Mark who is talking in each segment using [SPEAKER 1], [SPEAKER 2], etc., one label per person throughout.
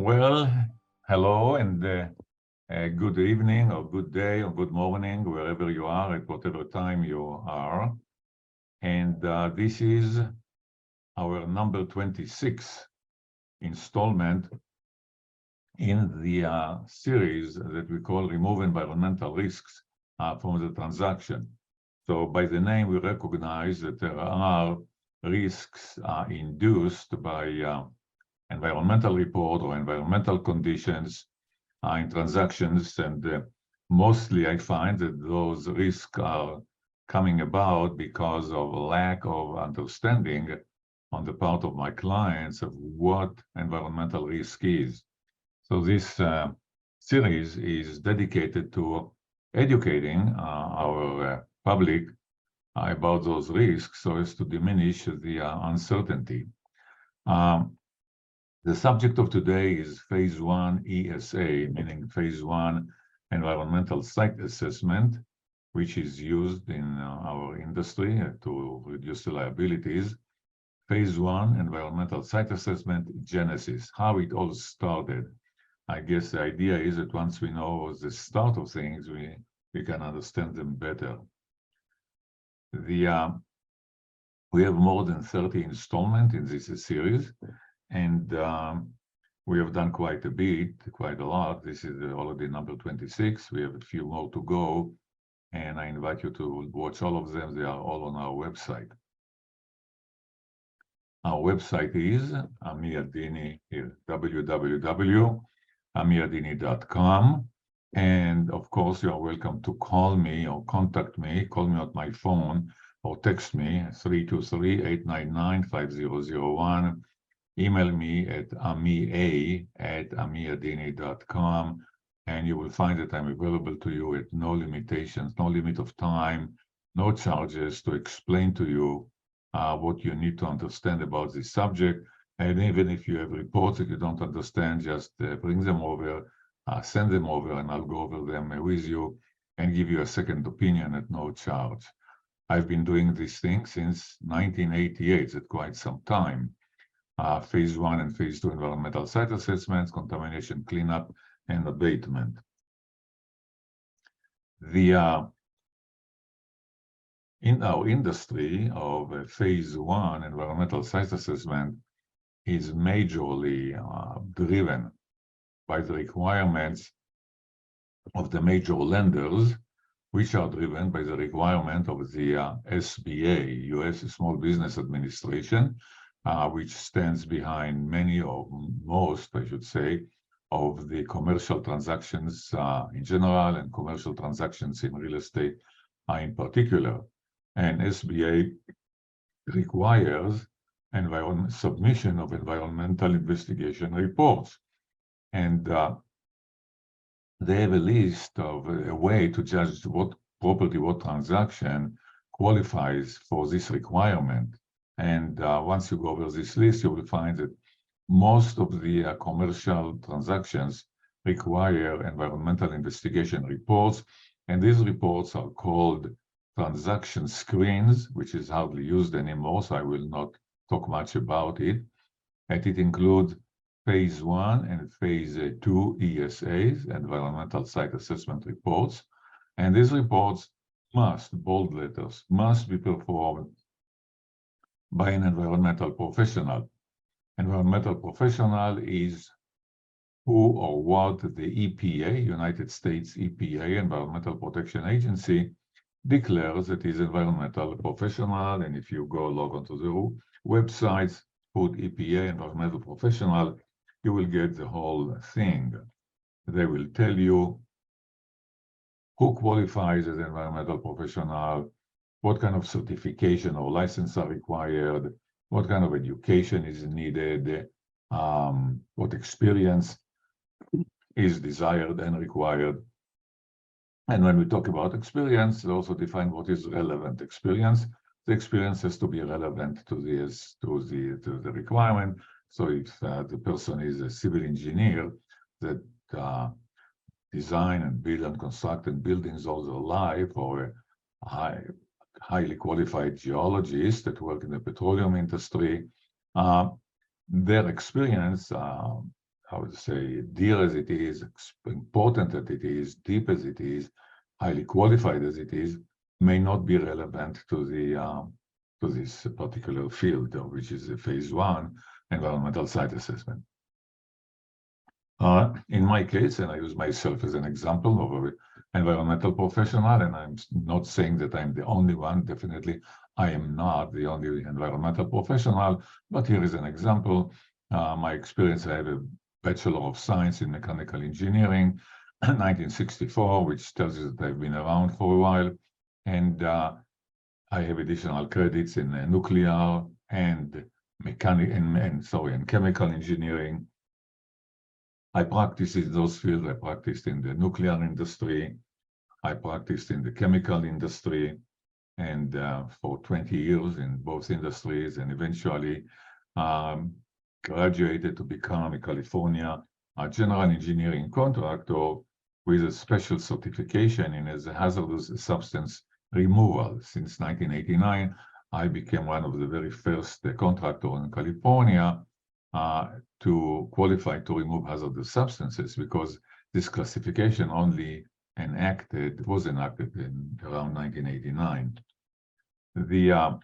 [SPEAKER 1] Well, hello and good evening or good day or good morning, wherever you are at whatever time you are. And this is our number 26 installment in the series that we call Remove Environmental Risks from the Transaction. So by the name, we recognize that there are risks induced by environmental report or environmental conditions in transactions, and mostly I find that those risks are coming about because of lack of understanding on the part of my clients of what environmental risk is. So this series is dedicated to educating our public about those risks so as to diminish the uncertainty. The subject of today is Phase 1 ESA, meaning Phase 1 Environmental Site Assessment, which is used in our industry to reduce the liabilities. Phase 1 Environmental Site Assessment Genesis, how it all started. I guess the idea is that once we know the start of things, we can understand them better. We have more than 30 installments in this series, and we have done quite a lot. This is already number 26. We have a few more to go, and I invite you to watch all of them. They are all on our website. Our website is Amir Adini, here, www.amiradini.com. And of course, you are welcome to call me or contact me, call me on my phone or text me 323-899-5001. Email me at amia@amiradini.com, and you will find that I'm available to you at no limitations, no limit of time, no charges, to explain to you what you need to understand about this subject. And even if you have reports that you don't understand, just bring them over, send them over, and I'll go over them with you and give you a second opinion at no charge. I've been doing this thing since 1988, at quite some time. Phase 1 and Phase 2 environmental site assessments, contamination cleanup, and abatement. In our industry of Phase 1 environmental site assessment is majorly driven by the requirements of the major lenders, which are driven by the requirement of the SBA, U.S. Small Business Administration, which stands behind many or most, I should say, of the commercial transactions in general and commercial transactions in real estate in particular. And SBA requires submission of environmental investigation reports. And they have a list of a way to judge what property, what transaction qualifies for this requirement. And once you go over this list, you will find that most of the commercial transactions require environmental investigation reports. And these reports are called transaction screens, which is hardly used anymore, so I will not talk much about it. And it includes Phase 1 and Phase 2 ESAs, environmental site assessment reports. And these reports must, bold letters, must be performed by an environmental professional. Environmental professional is who or what the EPA, United States EPA, Environmental Protection Agency, declares that is environmental professional. And if you go log onto the websites, put EPA environmental professional, you will get the whole thing. They will tell you who qualifies as environmental professional, what kind of certification or license are required, what kind of education is needed, what experience is desired and required. And when we talk about experience, they also define what is relevant experience. The experience has to be relevant to the requirement. So if the person is a civil engineer that design and build and construct buildings all their life, or a highly qualified geologists that work in the petroleum industry, their experience I would say, dear as it is, important as it is, deep as it is, highly qualified as it is, may not be relevant to this particular field, which is a phase 1 environmental site assessment. In my case, and I use myself as an example of an environmental professional, and I'm not saying that I'm the only one, definitely I am not the only environmental professional, but here is an example. My experience, I have a Bachelor of Science in Mechanical Engineering, 1964, which tells you that I've been around for a while. And I have additional credits in nuclear and chemical engineering. I practiced in those fields. I practiced in the nuclear industry. I practiced in the chemical industry, and for 20 years in both industries, and eventually graduated to become a California general engineering contractor with a special certification in as a hazardous substance removal. Since 1989, I became one of the very first contractors in California to qualify to remove hazardous substances, because this classification only was enacted in around 1989. The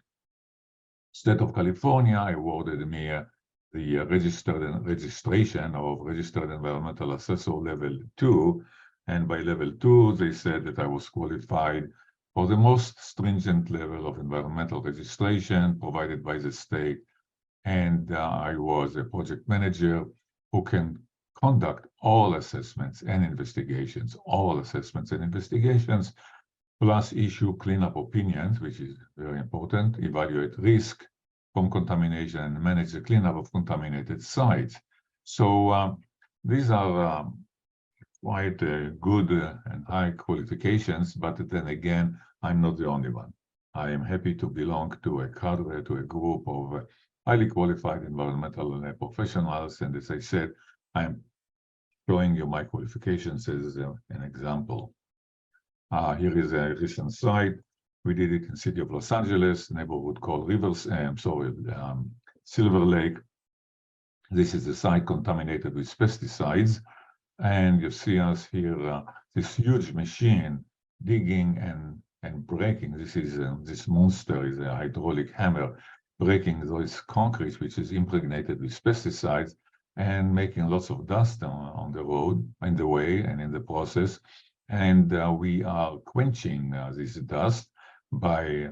[SPEAKER 1] state of California awarded me the registration of Registered Environmental Assessor Level 2, and by Level 2, they said that I was qualified for the most stringent level of environmental registration provided by the state, and I was a project manager who can conduct all assessments and investigations, plus issue cleanup opinions, which is very important, evaluate risk from contamination, and manage the cleanup of contaminated sites. So these are quite good and high qualifications, but then again, I'm not the only one. I am happy to belong to a cadre, to a group of highly qualified environmental professionals, and as I said, I'm showing you my qualifications as an example. Here is a recent site. We did it in the city of Los Angeles, neighborhood called Silver Lake. This is a site contaminated with pesticides. And you see us here, this huge machine digging and breaking. This monster is a hydraulic hammer, breaking those concrete, which is impregnated with pesticides, and making lots of dust on the road, in the way, and in the process. And we are quenching this dust by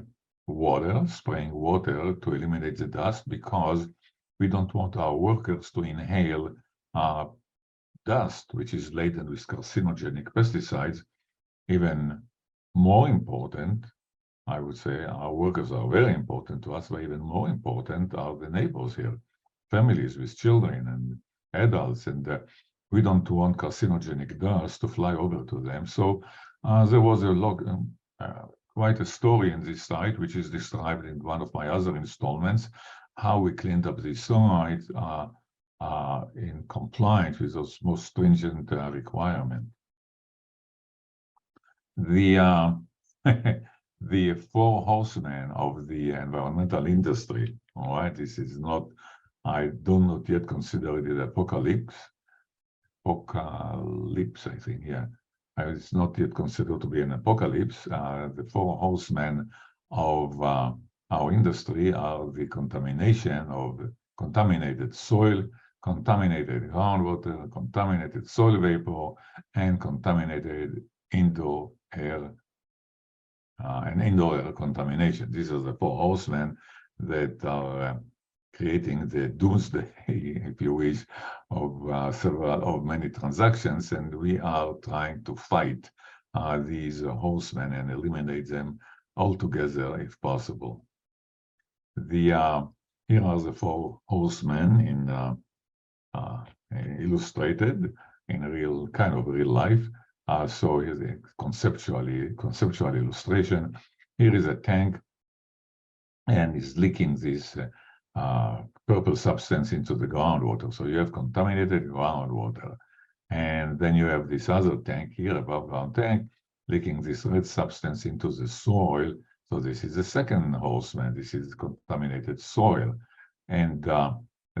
[SPEAKER 1] spraying water to eliminate the dust, because we don't want our workers to inhale dust, which is laden with carcinogenic pesticides. Even more important, I would say, our workers are very important to us, but even more important are the neighbors here, families with children and adults, and we don't want carcinogenic dust to fly over to them. So there was quite a story in this site, which is described in one of my other installments, how we cleaned up this site in compliance with those most stringent requirements. The the four horsemen of the environmental industry. All right, this is not, I do not yet consider it an apocalypse. I think, yeah. It's not yet considered to be an apocalypse. The four horsemen of our industry are the contamination of contaminated soil, contaminated groundwater, contaminated soil vapor, and contaminated indoor air and indoor air contamination. These are the four horsemen that are creating the doomsday, if you wish, of many transactions, and we are trying to fight these horsemen and eliminate them altogether if possible. Here are the four horsemen illustrated in real life. So here's a conceptual illustration. Here is a tank, and it's leaking this purple substance into the groundwater. So you have contaminated groundwater. And then you have this other tank here, above ground tank, leaking this red substance into the soil. So this is the second horseman. This is contaminated soil. And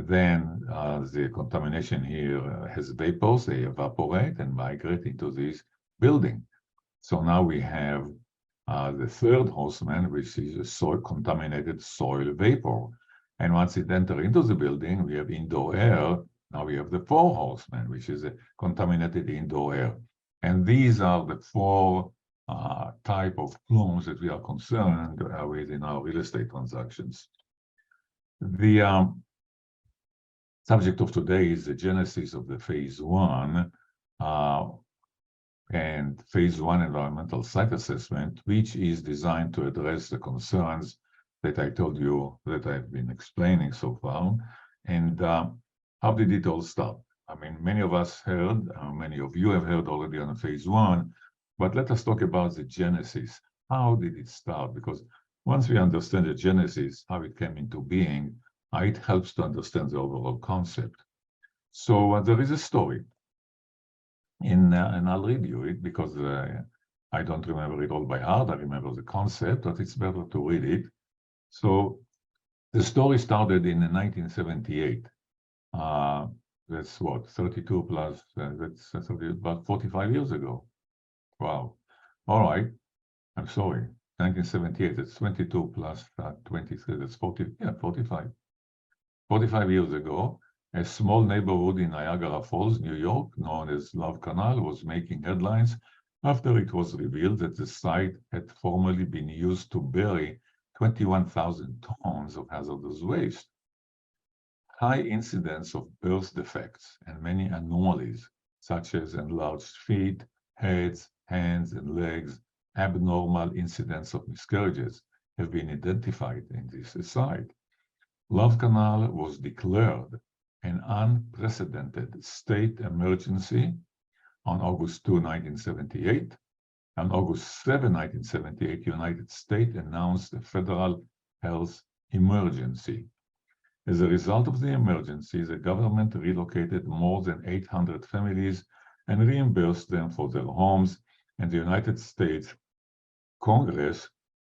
[SPEAKER 1] Then the contamination here has vapors, they evaporate and migrate into this building. So now we have the third hostman, which is a soil contaminated soil vapor. And once it enters into the building, we have indoor air. Now we have the fourth hostman, which is a contaminated indoor air. And these are the four type of plumes that we are concerned with in our real estate transactions. The subject of today is the genesis of the phase one and phase one environmental site assessment, which is designed to address the concerns that I told you that I've been explaining so far. And how did it all start? I mean, many of us heard, many of you have heard already on phase one, but let us talk about the genesis. How did it start? Because once we understand the genesis, how it came into being, it helps to understand the overall concept. So there is a story. And I'll read you it because I don't remember it all by heart. I remember the concept, but it's better to read it. So the story started in 1978. That's what, 32 plus, that's about 45 years ago. Wow. All right. I'm sorry. 1978, that's 22 plus 23, that's 40, yeah, 45. 45 years ago, a small neighborhood in Niagara Falls, New York, known as Love Canal, was making headlines after it was revealed that the site had formerly been used to bury 21,000 tons of hazardous waste. High incidence of birth defects and many anomalies, such as enlarged feet, heads, hands, and legs, abnormal incidence of miscarriages, have been identified in this site. Love Canal was declared an unprecedented state emergency on August 2, 1978. On August 7, 1978, the United States announced a federal health emergency. As a result of the emergency, the government relocated more than 800 families and reimbursed them for their homes, and the United States Congress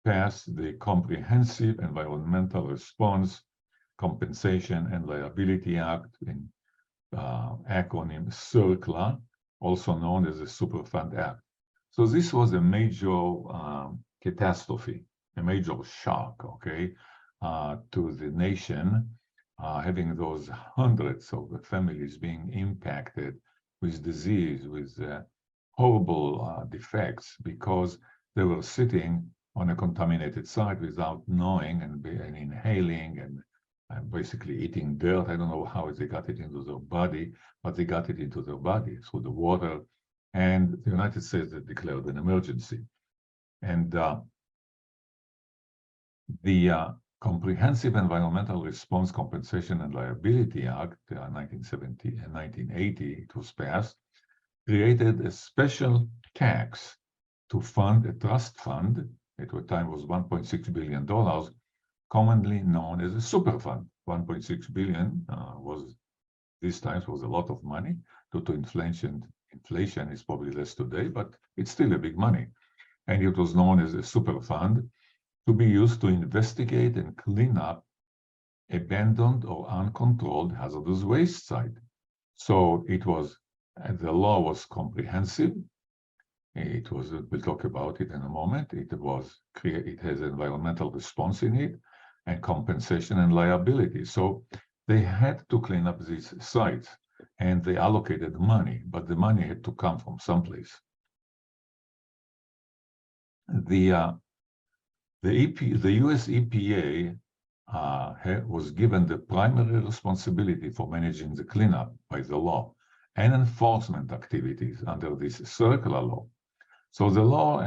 [SPEAKER 1] passed the Comprehensive Environmental Response, Compensation and Liability Act, in acronym CERCLA, also known as the Superfund Act. So this was a major catastrophe, a major shock, okay, to the nation, having those hundreds of families being impacted with disease, with horrible defects, because they were sitting on a contaminated site without knowing and inhaling and basically eating dirt. I don't know how they got it into their body, but they got it into their body through the water. And the United States had declared an emergency. And the Comprehensive Environmental Response, Compensation and Liability Act, 1970 and 1980, it was passed, created a special tax to fund a trust fund. At the time was $1.6 billion, commonly known as a superfund. 1.6 billion was these times was a lot of money due to inflation. Inflation is probably less today, but it's still a big money. And it was known as a superfund to be used to investigate and clean up abandoned or uncontrolled hazardous waste site. So it was, the law was comprehensive. It was, we'll talk about it in a moment. It has environmental response in it and compensation and liability. So they had to clean up these sites and they allocated money, but the money had to come from someplace. The US EPA was given the primary responsibility for managing the cleanup by the law and enforcement activities under this circular law. So the law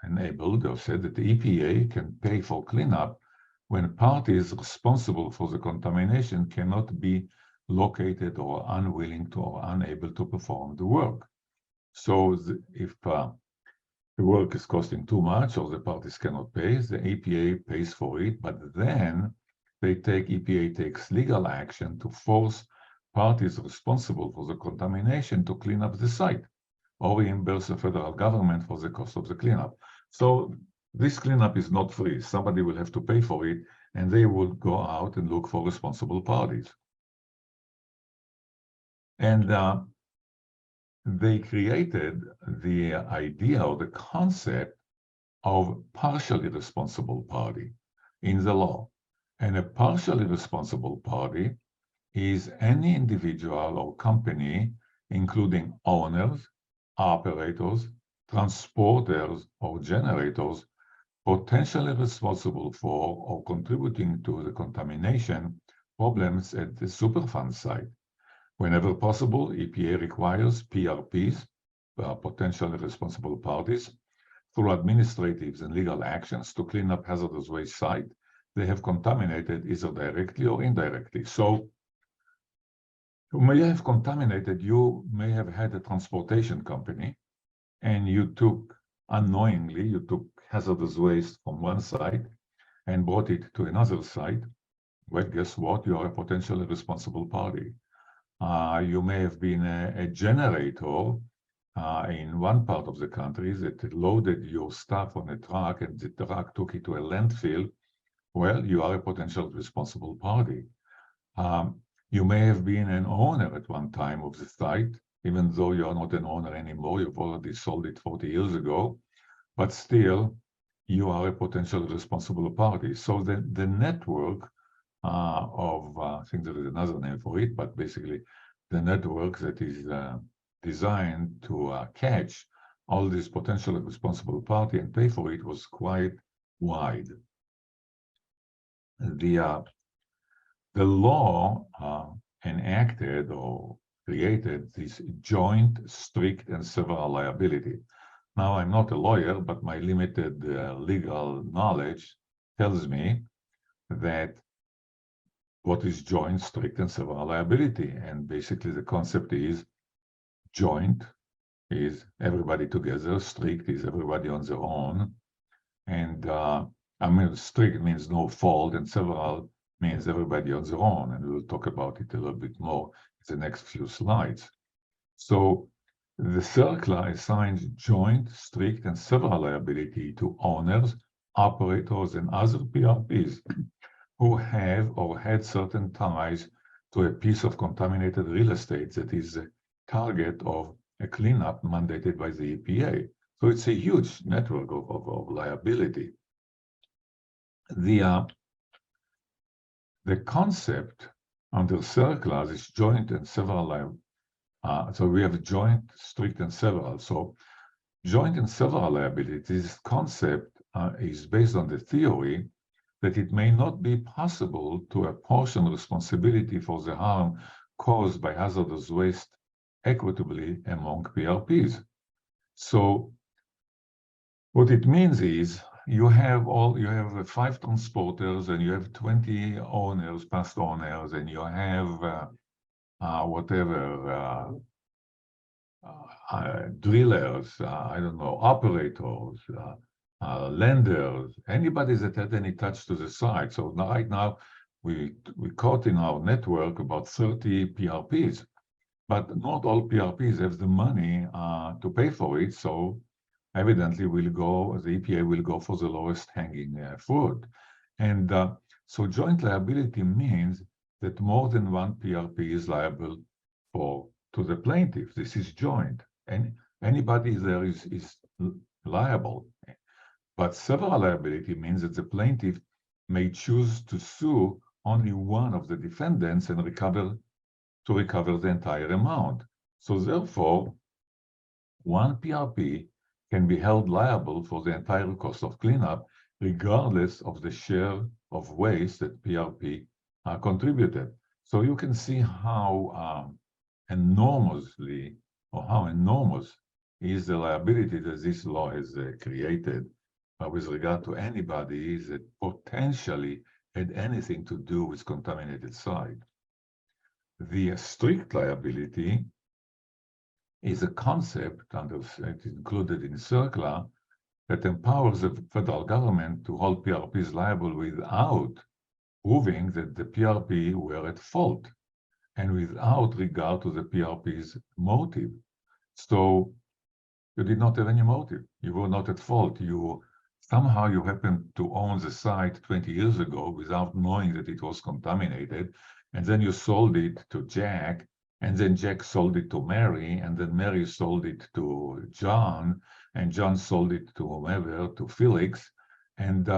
[SPEAKER 1] enabled or said that the EPA can pay for cleanup when parties responsible for the contamination cannot be located or unwilling to or unable to perform the work. So if the work is costing too much or the parties cannot pay, the EPA pays for it, but then EPA takes legal action to force parties responsible for the contamination to clean up the site or reimburse the federal government for the cost of the cleanup. So this cleanup is not free. Somebody will have to pay for it, and they will go out and look for responsible parties. And they created the idea or the concept of partially responsible party in the law. And a partially responsible party is any individual or company, including owners, operators, transporters, or generators, potentially responsible for or contributing to the contamination problems at the Superfund site. Whenever possible, EPA requires PRPs, potentially responsible parties, through administrative and legal actions to clean up hazardous waste site they have contaminated either directly or indirectly. So you may have contaminated, you may have had a transportation company and you took, unknowingly, you took hazardous waste from one site and brought it to another site. Well, guess what? You are a potentially responsible party. You may have been a generator in one part of the country that loaded your stuff on a truck and the truck took it to a landfill. Well, you are a potential responsible party. You may have been an owner at one time of the site, even though you are not an owner anymore, you've already sold it 40 years ago, but still you are a potential responsible party. So the network I think there is another name for it, but basically the network that is designed to catch all these potential responsible party and pay for it was quite wide. The law enacted or created this joint, strict, and several liability. Now, I'm not a lawyer, but my limited legal knowledge tells me that what is joint, strict, and several liability. And basically the concept is joint is everybody together, strict is everybody on their own. And I mean, strict means no fault, and several means everybody on their own. And we'll talk about it a little bit more in the next few slides. So the CERCLA assigns joint, strict, and several liability to owners, operators, and other PRPs who have or had certain ties to a piece of contaminated real estate that is a target of a cleanup mandated by the EPA. So it's a huge network of liability. The concept under CERCLA is joint and several liability. So we have joint, strict, and several. So joint and several liability, this concept is based on the theory that it may not be possible to apportion responsibility for the harm caused by hazardous waste equitably among PRPs. So what it means is you have 5 transporters and you have 20 owners, past owners, and you have drillers, I don't know, operators, lenders, anybody that had any touch to the site. So right now, we caught in our network about 30 PRPs, but not all PRPs have the money to pay for it. So evidently, the EPA will go for the lowest hanging fruit. And so joint liability means that more than one PRP is liable to the plaintiff. This is joint, and anybody there is liable. But several liability means that the plaintiff may choose to sue only one of the defendants and recover the entire amount. So therefore, one PRP can be held liable for the entire cost of cleanup, regardless of the share of waste that PRP contributed. So you can see how enormous is the liability that this law has created with regard to anybody that potentially had anything to do with contaminated site. The strict liability is a concept included in CERCLA that empowers the federal government to hold PRPs liable without proving that the PRP were at fault and without regard to the PRP's motive. So you did not have any motive. You were not at fault. Somehow you happened to own the site 20 years ago without knowing that it was contaminated, and then you sold it to Jack And then Jack sold it to Mary, and then Mary sold it to John, and John sold it to whomever, to Felix, and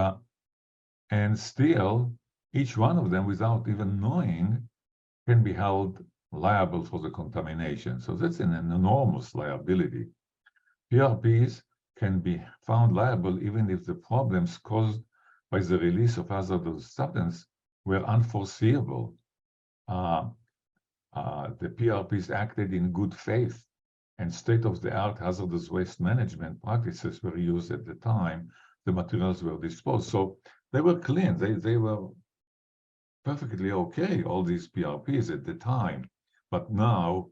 [SPEAKER 1] still each one of them, without even knowing, can be held liable for the contamination. So that's an enormous liability. PRPs can be found liable even if the problems caused by the release of hazardous substance were unforeseeable. The PRPs acted in good faith, and state-of-the-art hazardous waste management practices were used at the time the materials were disposed. So they were clean. They were perfectly okay, all these PRPs at the time. But now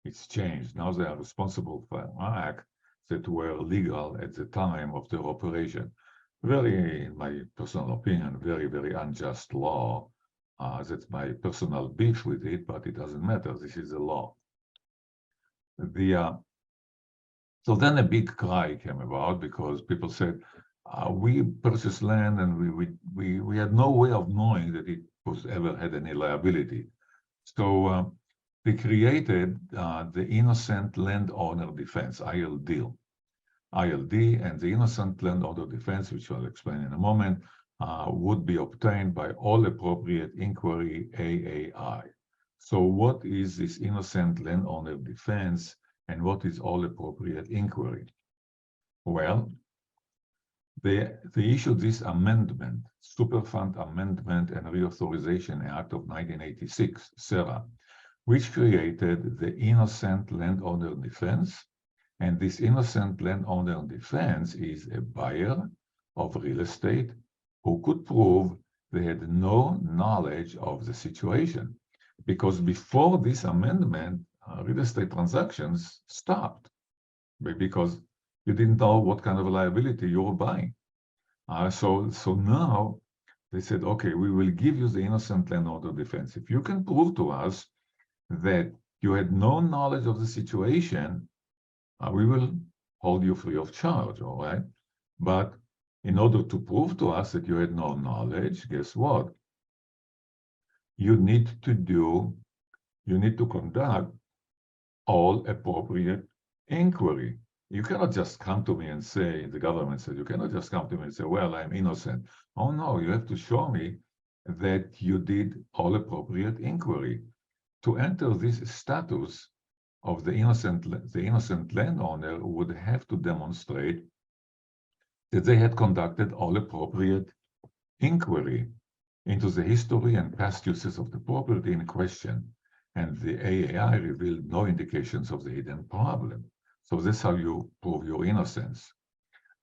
[SPEAKER 1] it's changed. Now they are responsible for acts that were legal at the time of their operation. Very, in my personal opinion, very, very unjust law. That's my personal beef with it, but it doesn't matter. This is the law. So then a big cry came about because people said, we purchased land and we had no way of knowing that it was ever had any liability. So they created the Innocent Landowner Defense, ILD. ILD and the Innocent Landowner Defense, which I'll explain in a moment, would be obtained by all appropriate inquiry, AAI. So what is this Innocent Landowner Defense and what is all appropriate inquiry? Well, they issued this amendment, Superfund Amendment and Reauthorization Act of 1986, SERA, which created the Innocent Landowner Defense. And this Innocent Landowner Defense is a buyer of real estate who could prove they had no knowledge of the situation. Because before this amendment, real estate transactions stopped because you didn't know what kind of a liability you were buying. So now they said, okay, we will give you the Innocent Landowner Defense. If you can prove to us that you had no knowledge of the situation, we will hold you free of charge, all right? But in order to prove to us that you had no knowledge, guess what? You need to conduct all appropriate inquiry. You cannot just come to me and say, the government said, you cannot just come to me and say, well, I'm innocent. Oh no, you have to show me that you did all appropriate inquiry. To enter this status of the innocent landowner would have to demonstrate that they had conducted all appropriate inquiry into the history and past uses of the property in question, and the AAI revealed no indications of the hidden problem. So that's how you prove your innocence.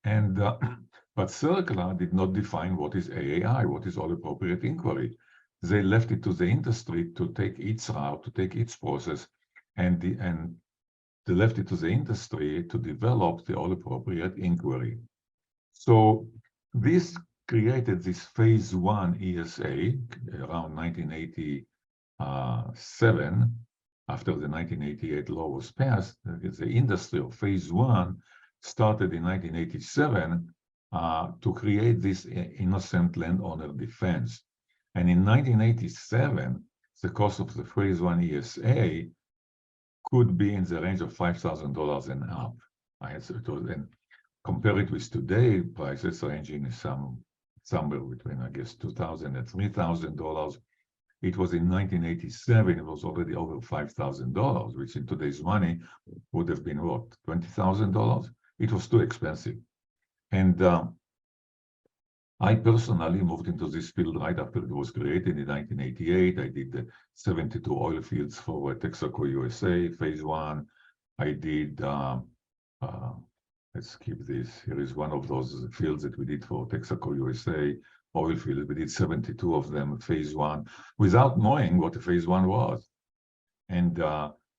[SPEAKER 1] And but CERCLA did not define what is AAI, what is all appropriate inquiry. They left it to the industry to take its route, to take its process, and they left it to the industry to develop the all appropriate inquiry. So this created this phase 1 ESA around 1987, after the 1988 law was passed. The industry of phase 1 started in 1987 to create this Innocent Landowner Defense. And in 1987, the cost of the phase 1 ESA could be in the range of $5,000 and up. And compare it with today prices ranging somewhere between, I guess, $2,000 and $3,000. It was in 1987, it was already over $5,000, which in today's money would have been what, $20,000? It was too expensive. And I personally moved into this field right after it was created in 1988. I did the 72 oil fields for Texaco USA, phase 1. I did, let's keep this. Here is one of those fields that we did for Texaco USA, oil fields. We did 72 of them, phase 1, without knowing what a phase 1 was. And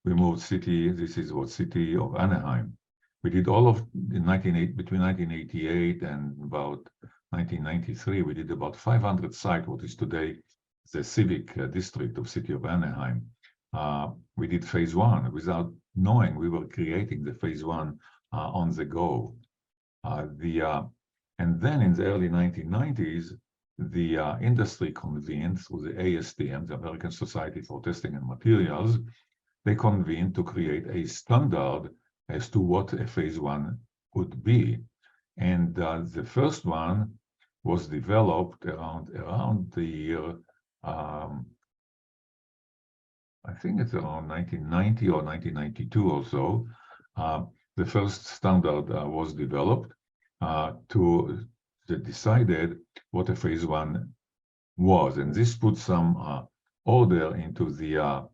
[SPEAKER 1] we moved this is what city of Anaheim. We did all of between 1988 and about 1993, we did about 500 sites, what is today the civic district of city of Anaheim. We did phase 1 without knowing we were creating the phase 1 on the go. And then in the early 1990s, the industry convened through the ASTM, the American Society for Testing and Materials. They convened to create a standard as to what a phase one would be. And the first one was developed around the year, I think it's around 1990 or 1992 or so. The first standard was developed that decided what a phase one was. And this put some order into the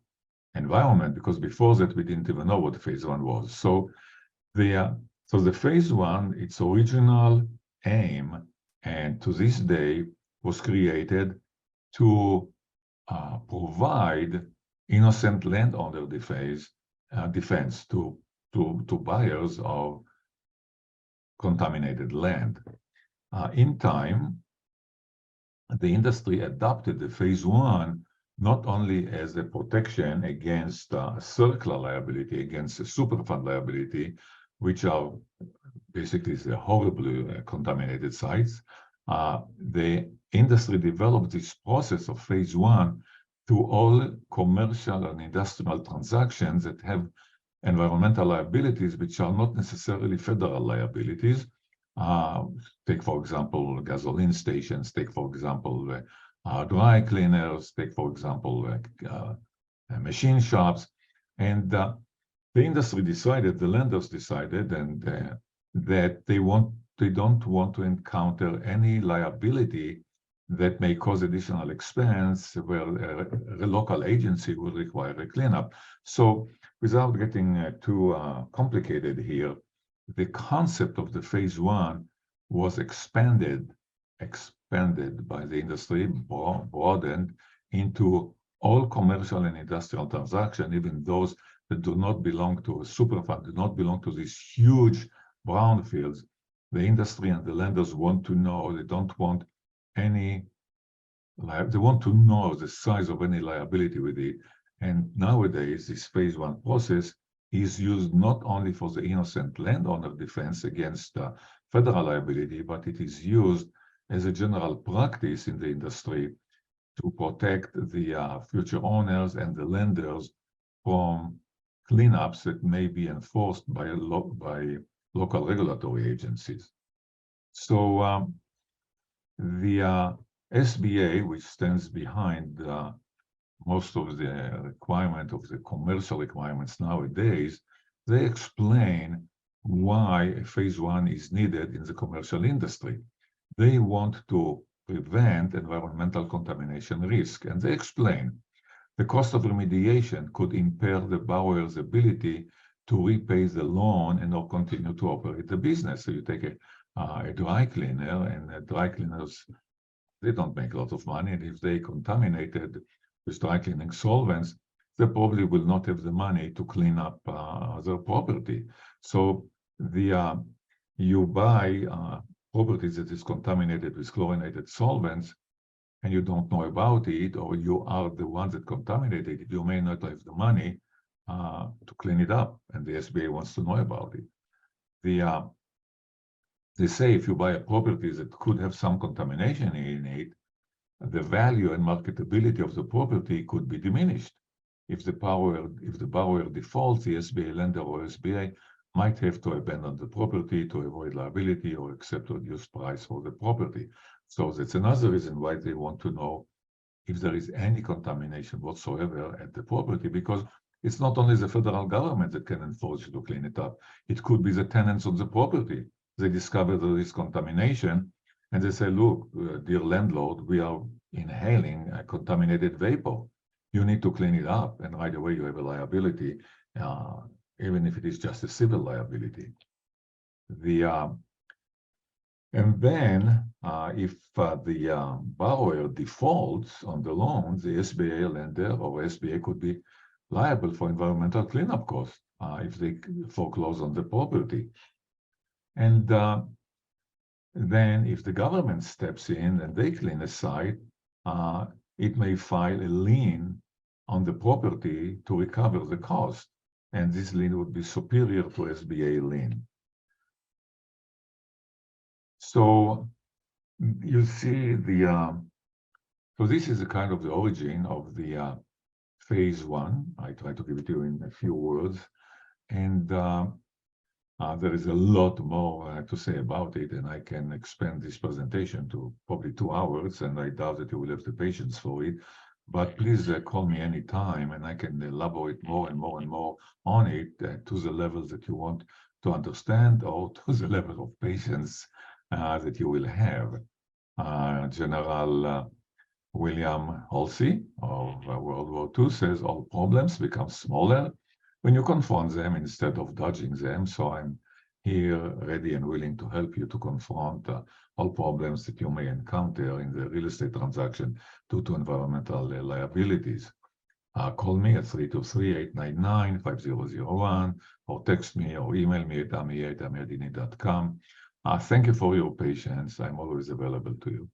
[SPEAKER 1] environment, because before that we didn't even know what phase one was. So the phase one, its original aim, and to this day, was created to provide innocent landowner defense to buyers of contaminated land. In time, the industry adopted the phase one not only as a protection against circular liability, against Superfund liability, which are basically the horribly contaminated sites. The industry developed this process of phase one to all commercial and industrial transactions that have environmental liabilities, which are not necessarily federal liabilities. Take, for example, gasoline stations, take, for example, dry cleaners, take, for example, machine shops. And the industry decided, the lenders decided, and that they don't want to encounter any liability that may cause additional expense where a local agency will require a cleanup. So without getting too complicated here, the concept of the phase one was expanded by the industry, broadened into all commercial and industrial transactions, even those that do not belong to a Superfund, do not belong to these huge brownfields. The industry and the lenders want to know, they don't want any, they want to know the size of any liability with it. And nowadays, this phase one process is used not only for the innocent landowner defense against federal liability, but it is used as a general practice in the industry to protect the future owners and the lenders from cleanups that may be enforced by local regulatory agencies. So the SBA, which stands behind most of the requirement of the commercial requirements nowadays, they explain why a phase one is needed in the commercial industry. They want to prevent environmental contamination risk, and they explain the cost of remediation could impair the borrower's ability to repay the loan and or continue to operate the business. So you take a dry cleaner, and dry cleaners, they don't make a lot of money, and if they contaminated with dry cleaning solvents, they probably will not have the money to clean up their property. So you buy properties that is contaminated with chlorinated solvents, and you don't know about it, or you are the ones that contaminated it, you may not have the money to clean it up, and the SBA wants to know about it. They say if you buy a property that could have some contamination in it, the value and marketability of the property could be diminished. If the borrower defaults, the SBA lender or SBA might have to abandon the property to avoid liability or accept a reduced price for the property. So that's another reason why they want to know if there is any contamination whatsoever at the property, because it's not only the federal government that can enforce you to clean it up. It could be the tenants on the property. They discover there is contamination, and they say, look, dear landlord, we are inhaling a contaminated vapor. You need to clean it up, and right away you have a liability, even if it is just a civil liability. And then, if the borrower defaults on the loan, the SBA lender or SBA could be liable for environmental cleanup costs if they foreclose on the property. And then if the government steps in and they clean a site, it may file a lien on the property to recover the cost. And this lien would be superior to SBA lien. So you see so this is a kind of the origin of the phase one. I try to give it to you in a few words. And there is a lot more to say about it, and I can expand this presentation to probably 2 hours, and I doubt that you will have the patience for it. But please call me anytime, and I can elaborate more and more and more on it to the levels that you want to understand, or to the level of patience that you will have. General William Halsey of World War II says all problems become smaller when you confront them instead of dodging them. So I'm here ready and willing to help you to confront all problems that you may encounter in the real estate transaction due to environmental liabilities. Call me at 323-899-5001 or text me or email me at ami@amiadini.com. Thank you for your patience. I'm always available to you.